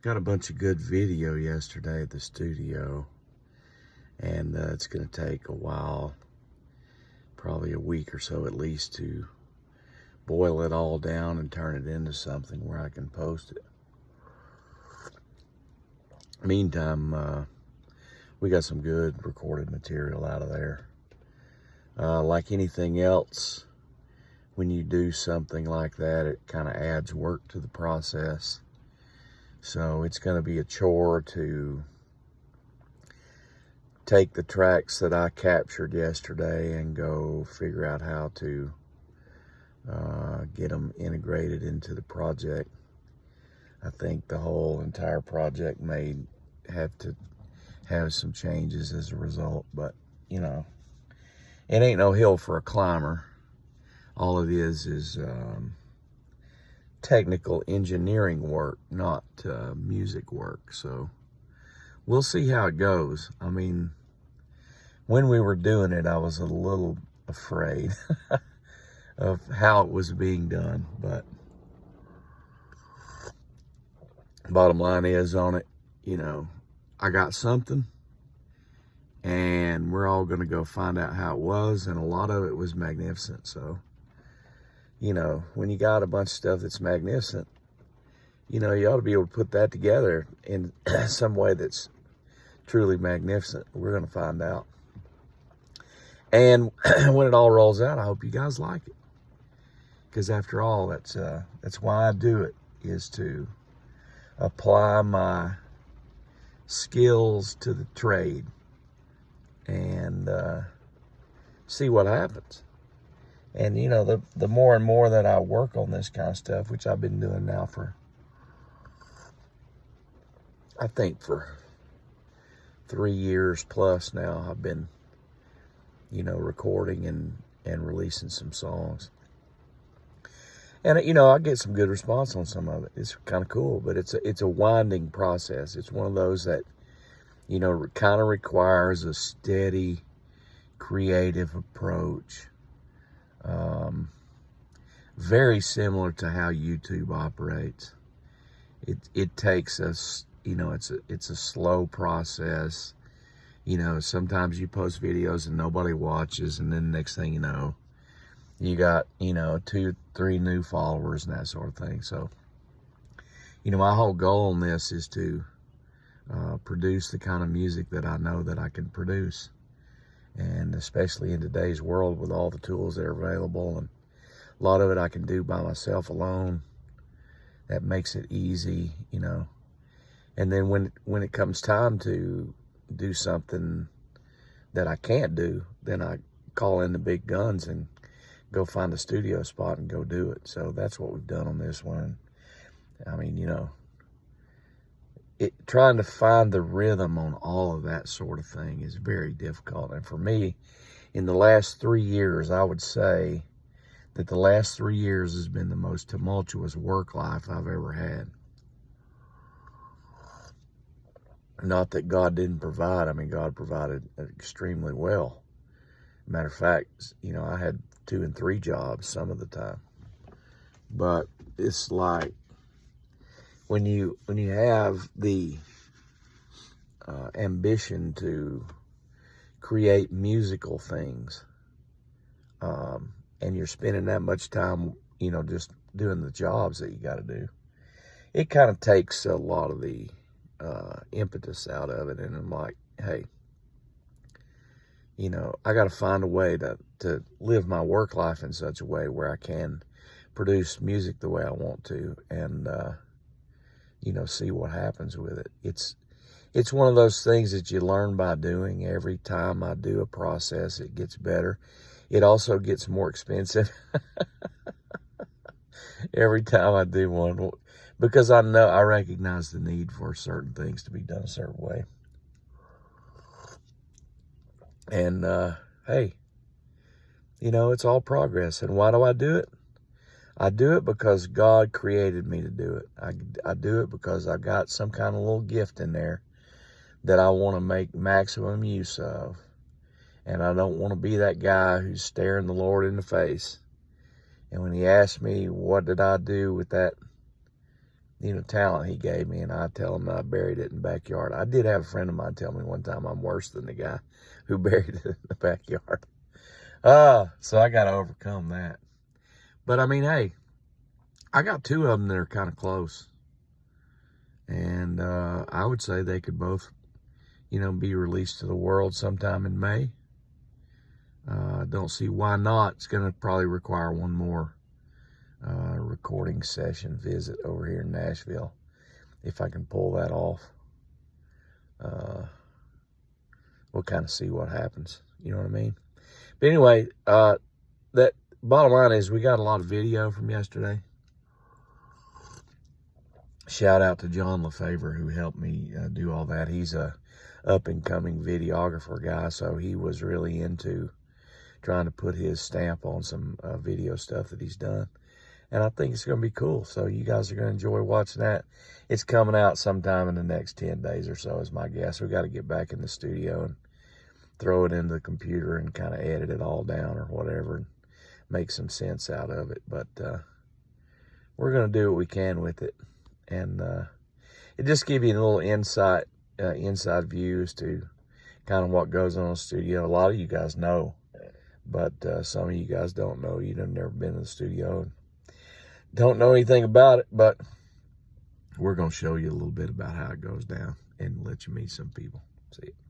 Got a bunch of good video yesterday at the studio, and it's going to take a while, probably a week or so at least, to boil it all down and turn it into something where I can post it. Meantime, we got some good recorded material out of there. Like anything else, when you do something like that, it kind of adds work to the process. So it's going to be a chore to take the tracks that I captured yesterday and go figure out how to get them integrated into the project. I think the whole entire project may have to have some changes as a result, but you know, it ain't no hill for a climber. All it is technical engineering work, not music work. So we'll see how it goes. I mean, when we were doing it, I was a little afraid of how it was being done, but bottom line is on it, you know, I got something, and we're all going to go find out how it was, and a lot of it was magnificent. So, you know, when you got a bunch of stuff that's magnificent, you know, you ought to be able to put that together in some way that's truly magnificent. We're going to find out. And when it all rolls out, I hope you guys like it. Because after all, that's why I do it, is to apply my skills to the trade and see what happens. And, you know, the more and more that I work on this kind of stuff, which I've been doing now for, I think for 3 years plus now, I've been, you know, recording and releasing some songs. And, you know, I get some good response on some of it. It's kind of cool, but it's a winding process. It's one of those that, you know, kind of requires a steady, creative approach. Very similar to how YouTube operates. It takes us, you know, it's a slow process. You know, sometimes you post videos and nobody watches, and then the next thing you know, you got, you know, 2-3 new followers and that sort of thing. So, you know, my whole goal on this is to produce the kind of music that I know that I can produce. And especially in today's world with all the tools that are available, and a lot of it I can do by myself alone. That makes it easy, you know. And then when it comes time to do something that I can't do, then I call in the big guns and go find a studio spot and go do it. So that's what we've done on this one. I mean, you know, trying to find the rhythm on all of that sort of thing is very difficult. And for me, in the last 3 years, I would say that the last 3 years has been the most tumultuous work life I've ever had. Not that God didn't provide. I mean, God provided extremely well. Matter of fact, you know, I had 2 and 3 jobs some of the time. But it's like, when you have the ambition to create musical things, and you're spending that much time, you know, just doing the jobs that you got to do, it kind of takes a lot of the impetus out of it. And I'm like, hey, you know, I got to find a way to live my work life in such a way where I can produce music the way I want to, and you know, see what happens with it. It's one of those things that you learn by doing. Every time I do a process, it gets better. It also gets more expensive every time I do one, because I recognize the need for certain things to be done a certain way. And hey, you know, it's all progress. And why do I do it? I do it because God created me to do it. I do it because I've got some kind of little gift in there that I want to make maximum use of. And I don't want to be that guy who's staring the Lord in the face. And when he asked me, what did I do with that talent he gave me, and I tell him that I buried it in the backyard. I did have a friend of mine tell me one time I'm worse than the guy who buried it in the backyard. So I got to overcome that. But I mean, hey, I got two of them that are kind of close. And I would say they could both, be released to the world sometime in May. Don't see why not. It's going to probably require one more recording session visit over here in Nashville, if I can pull that off. We'll kind of see what happens. You know what I mean? But anyway, that bottom line is we got a lot of video from yesterday. Shout out to John LaFavor, who helped me do all that. He's a up-and-coming videographer guy, so he was really into trying to put his stamp on some video stuff that he's done. And I think it's going to be cool. So you guys are going to enjoy watching that. It's coming out sometime in the next 10 days or so is my guess. We got to get back in the studio and throw it into the computer and kind of edit it all down or whatever and make some sense out of it. But we're going to do what we can with it. And it just give you a little inside views to kind of what goes on in the studio. A lot of you guys know, but some of you guys don't know. You've never been in the studio and don't know anything about it, but we're going to show you a little bit about how it goes down and let you meet some people. See you.